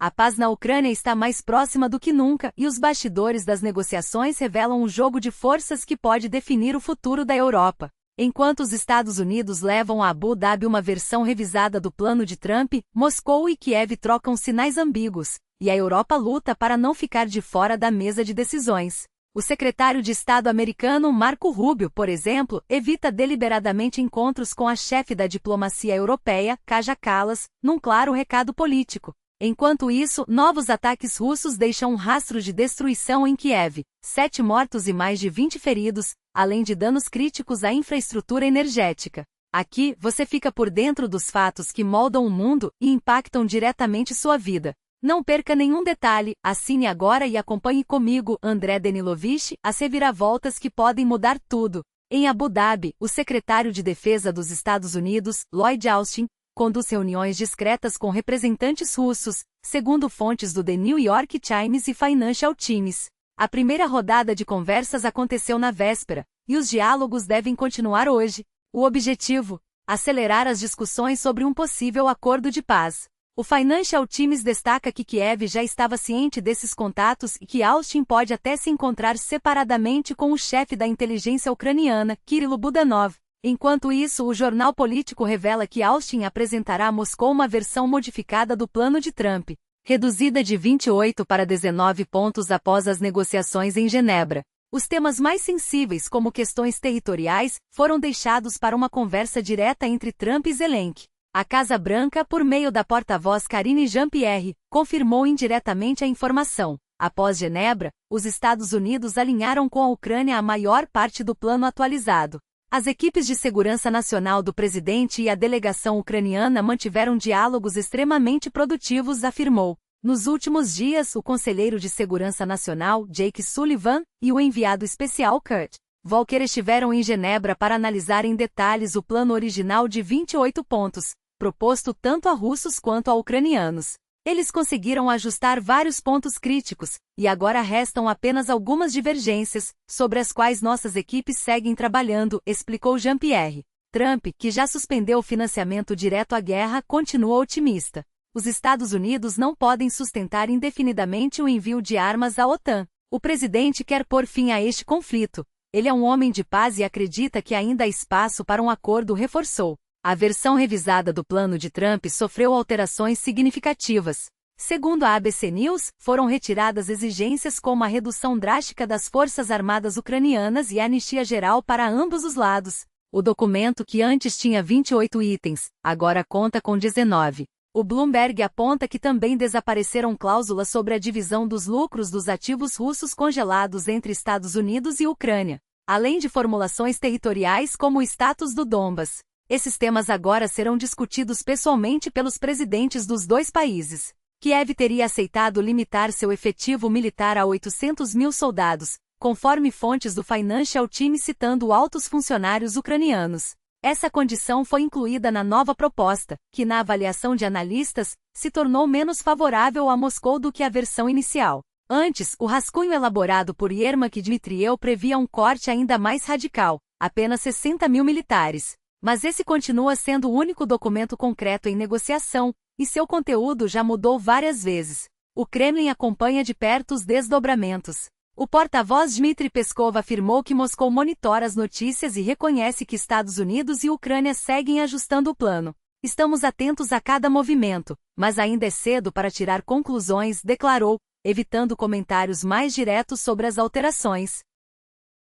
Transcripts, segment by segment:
A paz na Ucrânia está mais próxima do que nunca e os bastidores das negociações revelam um jogo de forças que pode definir o futuro da Europa. Enquanto os Estados Unidos levam a Abu Dhabi uma versão revisada do plano de Trump, Moscou e Kiev trocam sinais ambíguos, e a Europa luta para não ficar de fora da mesa de decisões. O secretário de Estado americano Marco Rubio, por exemplo, evita deliberadamente encontros com a chefe da diplomacia europeia, Kaja Kallas, num claro recado político. Enquanto isso, novos ataques russos deixam um rastro de destruição em Kiev, 7 mortos e mais de 20 feridos, além de danos críticos à infraestrutura energética. Aqui, você fica por dentro dos fatos que moldam o mundo e impactam diretamente sua vida. Não perca nenhum detalhe, assine agora e acompanhe comigo, André Danilovich, as reviravoltas que podem mudar tudo. Em Abu Dhabi, o secretário de Defesa dos Estados Unidos, Lloyd Austin, conduz reuniões discretas com representantes russos, segundo fontes do The New York Times e Financial Times. A primeira rodada de conversas aconteceu na véspera, e os diálogos devem continuar hoje. O objetivo? Acelerar as discussões sobre um possível acordo de paz. O Financial Times destaca que Kiev já estava ciente desses contatos e que Austin pode até se encontrar separadamente com o chefe da inteligência ucraniana, Kirilo Budanov. Enquanto isso, o jornal político revela que Austin apresentará a Moscou uma versão modificada do plano de Trump, reduzida de 28 para 19 pontos após as negociações em Genebra. Os temas mais sensíveis, como questões territoriais, foram deixados para uma conversa direta entre Trump e Zelensky. A Casa Branca, por meio da porta-voz Karine Jean-Pierre, confirmou indiretamente a informação. Após Genebra, os Estados Unidos alinharam com a Ucrânia a maior parte do plano atualizado. As equipes de segurança nacional do presidente e a delegação ucraniana mantiveram diálogos extremamente produtivos, afirmou. Nos últimos dias, o conselheiro de segurança nacional, Jake Sullivan, e o enviado especial Kurt Volker estiveram em Genebra para analisar em detalhes o plano original de 28 pontos, proposto tanto a russos quanto a ucranianos. Eles conseguiram ajustar vários pontos críticos, e agora restam apenas algumas divergências, sobre as quais nossas equipes seguem trabalhando, explicou Jean-Pierre. Trump, que já suspendeu o financiamento direto à guerra, continua otimista. Os Estados Unidos não podem sustentar indefinidamente o envio de armas à OTAN. O presidente quer pôr fim a este conflito. Ele é um homem de paz e acredita que ainda há espaço para um acordo, reforçou. A versão revisada do plano de Trump sofreu alterações significativas. Segundo a ABC News, foram retiradas exigências como a redução drástica das forças armadas ucranianas e a anistia geral para ambos os lados. O documento, que antes tinha 28 itens, agora conta com 19. O Bloomberg aponta que também desapareceram cláusulas sobre a divisão dos lucros dos ativos russos congelados entre Estados Unidos e Ucrânia, além de formulações territoriais como o status do Donbas. Esses temas agora serão discutidos pessoalmente pelos presidentes dos dois países. Kiev teria aceitado limitar seu efetivo militar a 800 mil soldados, conforme fontes do Financial Times citando altos funcionários ucranianos. Essa condição foi incluída na nova proposta, que na avaliação de analistas, se tornou menos favorável a Moscou do que a versão inicial. Antes, o rascunho elaborado por Yermak Dmitriev previa um corte ainda mais radical, apenas 60 mil militares. Mas esse continua sendo o único documento concreto em negociação, e seu conteúdo já mudou várias vezes. O Kremlin acompanha de perto os desdobramentos. O porta-voz Dmitry Peskov afirmou que Moscou monitora as notícias e reconhece que Estados Unidos e Ucrânia seguem ajustando o plano. Estamos atentos a cada movimento, mas ainda é cedo para tirar conclusões, declarou, evitando comentários mais diretos sobre as alterações.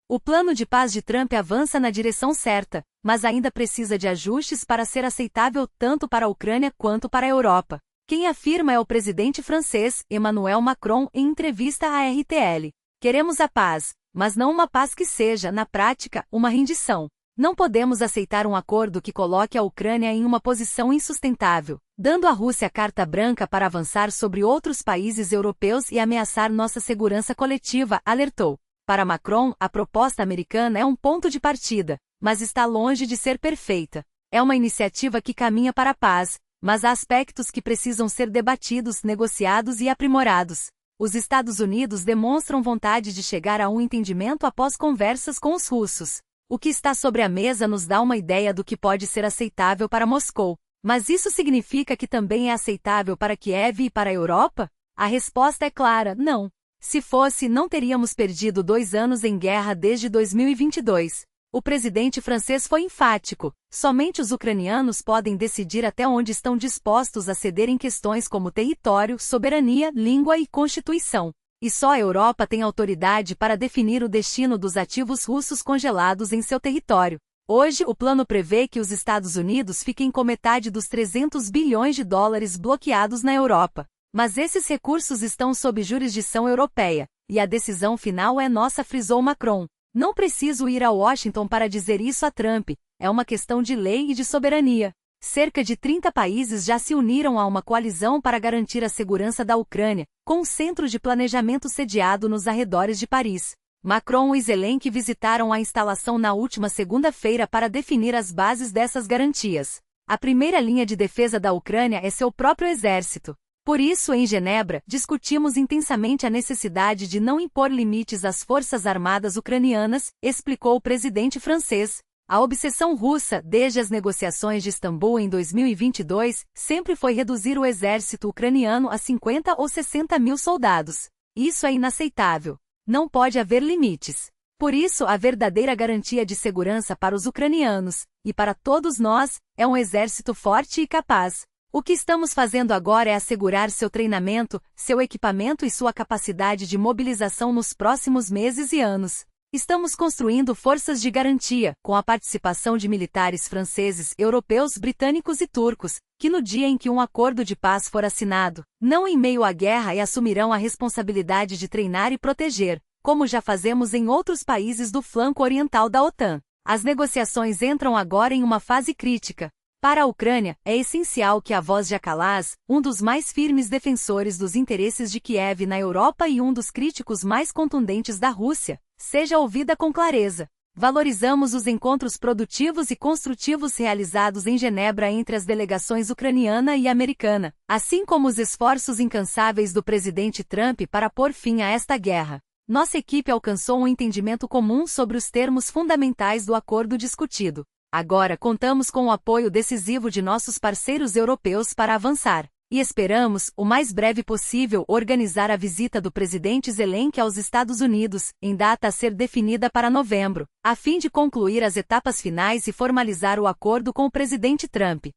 O plano de paz de Trump avança na direção certa, mas ainda precisa de ajustes para ser aceitável tanto para a Ucrânia quanto para a Europa. Quem afirma é o presidente francês, Emmanuel Macron, em entrevista à RTL. Queremos a paz, mas não uma paz que seja, na prática, uma rendição. Não podemos aceitar um acordo que coloque a Ucrânia em uma posição insustentável, dando à Rússia carta branca para avançar sobre outros países europeus e ameaçar nossa segurança coletiva, alertou. Para Macron, a proposta americana é um ponto de partida, mas está longe de ser perfeita. É uma iniciativa que caminha para a paz, mas há aspectos que precisam ser debatidos, negociados e aprimorados. Os Estados Unidos demonstram vontade de chegar a um entendimento após conversas com os russos. O que está sobre a mesa nos dá uma ideia do que pode ser aceitável para Moscou. Mas isso significa que também é aceitável para Kiev e para a Europa? A resposta é clara, não. Se fosse, não teríamos perdido 2 anos em guerra desde 2022. O presidente francês foi enfático: somente os ucranianos podem decidir até onde estão dispostos a ceder em questões como território, soberania, língua e constituição. E só a Europa tem autoridade para definir o destino dos ativos russos congelados em seu território. Hoje, o plano prevê que os Estados Unidos fiquem com metade dos 300 bilhões de dólares bloqueados na Europa. Mas esses recursos estão sob jurisdição europeia, e a decisão final é nossa, frisou Macron. Não preciso ir a Washington para dizer isso a Trump, é uma questão de lei e de soberania. Cerca de 30 países já se uniram a uma coalizão para garantir a segurança da Ucrânia, com um centro de planejamento sediado nos arredores de Paris. Macron e Zelensky visitaram a instalação na última segunda-feira para definir as bases dessas garantias. A primeira linha de defesa da Ucrânia é seu próprio exército. Por isso, em Genebra, discutimos intensamente a necessidade de não impor limites às forças armadas ucranianas, explicou o presidente francês. A obsessão russa, desde as negociações de Istambul em 2022, sempre foi reduzir o exército ucraniano a 50 ou 60 mil soldados. Isso é inaceitável. Não pode haver limites. Por isso, a verdadeira garantia de segurança para os ucranianos, e para todos nós, é um exército forte e capaz. O que estamos fazendo agora é assegurar seu treinamento, seu equipamento e sua capacidade de mobilização nos próximos meses e anos. Estamos construindo forças de garantia, com a participação de militares franceses, europeus, britânicos e turcos, que no dia em que um acordo de paz for assinado, não em meio à guerra, e assumirão a responsabilidade de treinar e proteger, como já fazemos em outros países do flanco oriental da OTAN. As negociações entram agora em uma fase crítica. Para a Ucrânia, é essencial que a voz de Akalaz, um dos mais firmes defensores dos interesses de Kiev na Europa e um dos críticos mais contundentes da Rússia, seja ouvida com clareza. Valorizamos os encontros produtivos e construtivos realizados em Genebra entre as delegações ucraniana e americana, assim como os esforços incansáveis do presidente Trump para pôr fim a esta guerra. Nossa equipe alcançou um entendimento comum sobre os termos fundamentais do acordo discutido. Agora contamos com o apoio decisivo de nossos parceiros europeus para avançar, e esperamos, o mais breve possível, organizar a visita do presidente Zelensky aos Estados Unidos, em data a ser definida para novembro, a fim de concluir as etapas finais e formalizar o acordo com o presidente Trump.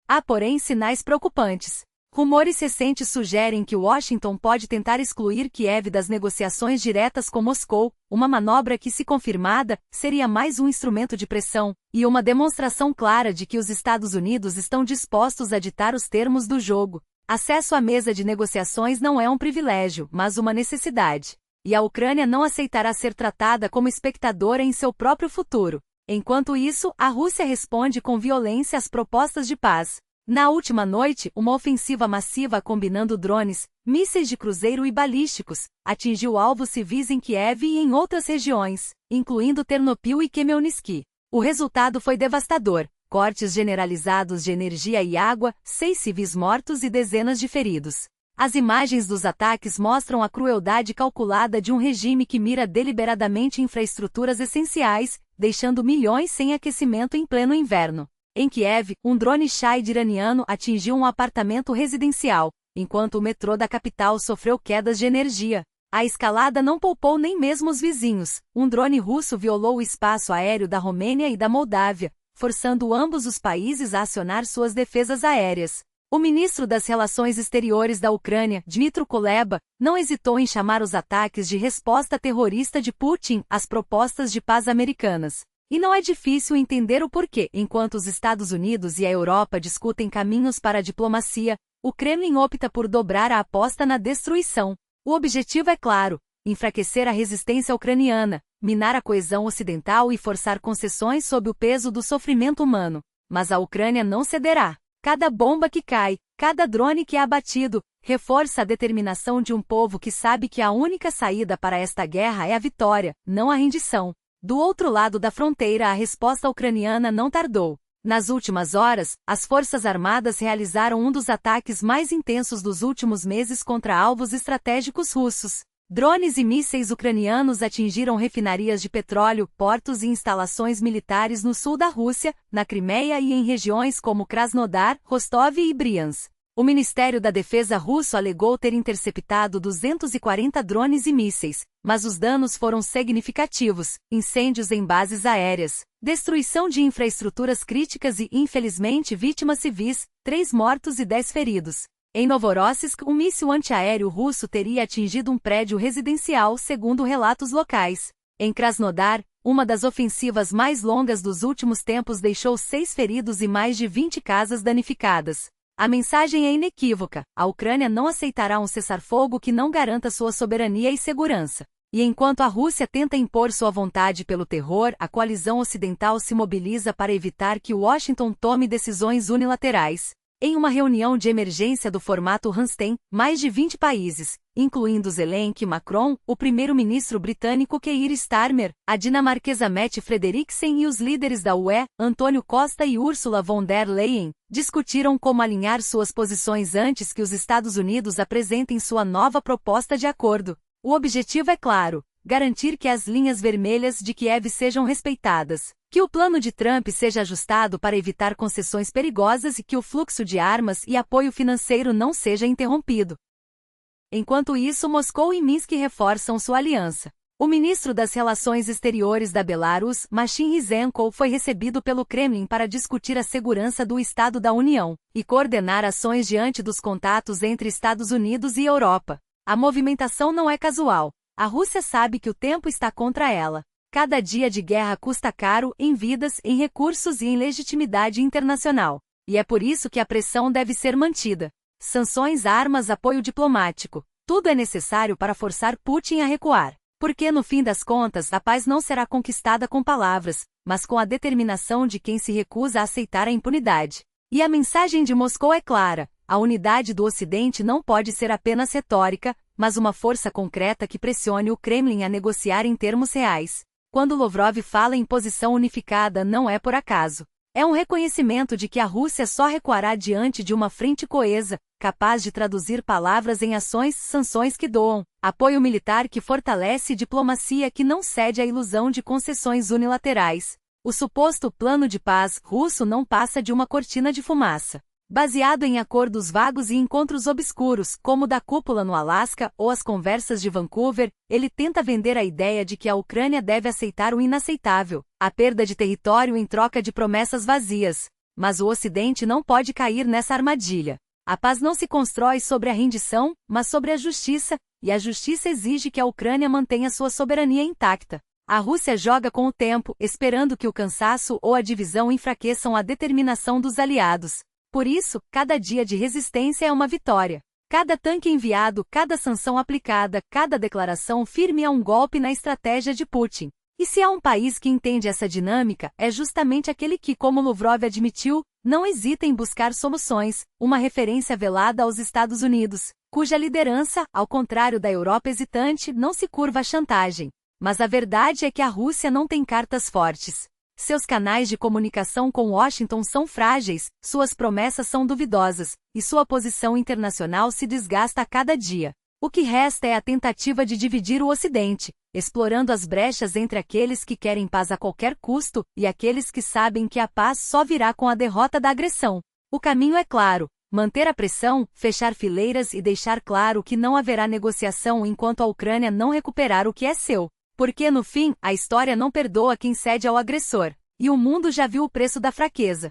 Há, porém, sinais preocupantes. Rumores recentes sugerem que Washington pode tentar excluir Kiev das negociações diretas com Moscou, uma manobra que, se confirmada, seria mais um instrumento de pressão, e uma demonstração clara de que os Estados Unidos estão dispostos a ditar os termos do jogo. Acesso à mesa de negociações não é um privilégio, mas uma necessidade. E a Ucrânia não aceitará ser tratada como espectadora em seu próprio futuro. Enquanto isso, a Rússia responde com violência às propostas de paz. Na última noite, uma ofensiva massiva combinando drones, mísseis de cruzeiro e balísticos, atingiu alvos civis em Kiev e em outras regiões, incluindo Ternopil e Khmelnytsky. O resultado foi devastador: cortes generalizados de energia e água, 6 civis mortos e dezenas de feridos. As imagens dos ataques mostram a crueldade calculada de um regime que mira deliberadamente infraestruturas essenciais, deixando milhões sem aquecimento em pleno inverno. Em Kiev, um drone Shahed iraniano atingiu um apartamento residencial, enquanto o metrô da capital sofreu quedas de energia. A escalada não poupou nem mesmo os vizinhos. Um drone russo violou o espaço aéreo da Romênia e da Moldávia, forçando ambos os países a acionar suas defesas aéreas. O ministro das Relações Exteriores da Ucrânia, Dmytro Kuleba, não hesitou em chamar os ataques de resposta terrorista de Putin às propostas de paz americanas. E não é difícil entender o porquê. Enquanto os Estados Unidos e a Europa discutem caminhos para a diplomacia, o Kremlin opta por dobrar a aposta na destruição. O objetivo é claro: enfraquecer a resistência ucraniana, minar a coesão ocidental e forçar concessões sob o peso do sofrimento humano. Mas a Ucrânia não cederá. Cada bomba que cai, cada drone que é abatido, reforça a determinação de um povo que sabe que a única saída para esta guerra é a vitória, não a rendição. Do outro lado da fronteira, a resposta ucraniana não tardou. Nas últimas horas, as Forças Armadas realizaram um dos ataques mais intensos dos últimos meses contra alvos estratégicos russos. Drones e mísseis ucranianos atingiram refinarias de petróleo, portos e instalações militares no sul da Rússia, na Crimeia e em regiões como Krasnodar, Rostov e Briansk. O Ministério da Defesa russo alegou ter interceptado 240 drones e mísseis, mas os danos foram significativos: incêndios em bases aéreas, destruição de infraestruturas críticas e, infelizmente, vítimas civis, 3 mortos e 10 feridos. Em Novorossiysk, um míssil antiaéreo russo teria atingido um prédio residencial, segundo relatos locais. Em Krasnodar, uma das ofensivas mais longas dos últimos tempos deixou 6 feridos e mais de 20 casas danificadas. A mensagem é inequívoca: a Ucrânia não aceitará um cessar-fogo que não garanta sua soberania e segurança. E enquanto a Rússia tenta impor sua vontade pelo terror, a coalizão ocidental se mobiliza para evitar que Washington tome decisões unilaterais. Em uma reunião de emergência do formato Ramstein, mais de 20 países, incluindo Zelensky, Macron, o primeiro-ministro britânico Keir Starmer, a dinamarquesa Mette Frederiksen e os líderes da UE, Antônio Costa e Ursula von der Leyen, discutiram como alinhar suas posições antes que os Estados Unidos apresentem sua nova proposta de acordo. O objetivo é claro: garantir que as linhas vermelhas de Kiev sejam respeitadas, que o plano de Trump seja ajustado para evitar concessões perigosas e que o fluxo de armas e apoio financeiro não seja interrompido. Enquanto isso, Moscou e Minsk reforçam sua aliança. O ministro das Relações Exteriores da Belarus, Maksim Ryzhenkov, foi recebido pelo Kremlin para discutir a segurança do Estado da União e coordenar ações diante dos contatos entre Estados Unidos e Europa. A movimentação não é casual. A Rússia sabe que o tempo está contra ela. Cada dia de guerra custa caro, em vidas, em recursos e em legitimidade internacional. E é por isso que a pressão deve ser mantida. Sanções, armas, apoio diplomático. Tudo é necessário para forçar Putin a recuar. Porque no fim das contas, a paz não será conquistada com palavras, mas com a determinação de quem se recusa a aceitar a impunidade. E a mensagem de Moscou é clara: a unidade do Ocidente não pode ser apenas retórica, mas uma força concreta que pressione o Kremlin a negociar em termos reais. Quando Lavrov fala em posição unificada, não é por acaso. É um reconhecimento de que a Rússia só recuará diante de uma frente coesa, capaz de traduzir palavras em ações, sanções que doam, apoio militar que fortalece e diplomacia que não cede à ilusão de concessões unilaterais. O suposto plano de paz russo não passa de uma cortina de fumaça. Baseado em acordos vagos e encontros obscuros, como o da cúpula no Alasca ou as conversas de Vancouver, ele tenta vender a ideia de que a Ucrânia deve aceitar o inaceitável, a perda de território em troca de promessas vazias. Mas o Ocidente não pode cair nessa armadilha. A paz não se constrói sobre a rendição, mas sobre a justiça, e a justiça exige que a Ucrânia mantenha sua soberania intacta. A Rússia joga com o tempo, esperando que o cansaço ou a divisão enfraqueçam a determinação dos aliados. Por isso, cada dia de resistência é uma vitória. Cada tanque enviado, cada sanção aplicada, cada declaração firme é um golpe na estratégia de Putin. E se há um país que entende essa dinâmica, é justamente aquele que, como Lavrov admitiu, não hesita em buscar soluções, uma referência velada aos Estados Unidos, cuja liderança, ao contrário da Europa hesitante, não se curva à chantagem. Mas a verdade é que a Rússia não tem cartas fortes. Seus canais de comunicação com Washington são frágeis, suas promessas são duvidosas, e sua posição internacional se desgasta a cada dia. O que resta é a tentativa de dividir o Ocidente, explorando as brechas entre aqueles que querem paz a qualquer custo e aqueles que sabem que a paz só virá com a derrota da agressão. O caminho é claro: manter a pressão, fechar fileiras e deixar claro que não haverá negociação enquanto a Ucrânia não recuperar o que é seu. Porque no fim, a história não perdoa quem cede ao agressor. E o mundo já viu o preço da fraqueza.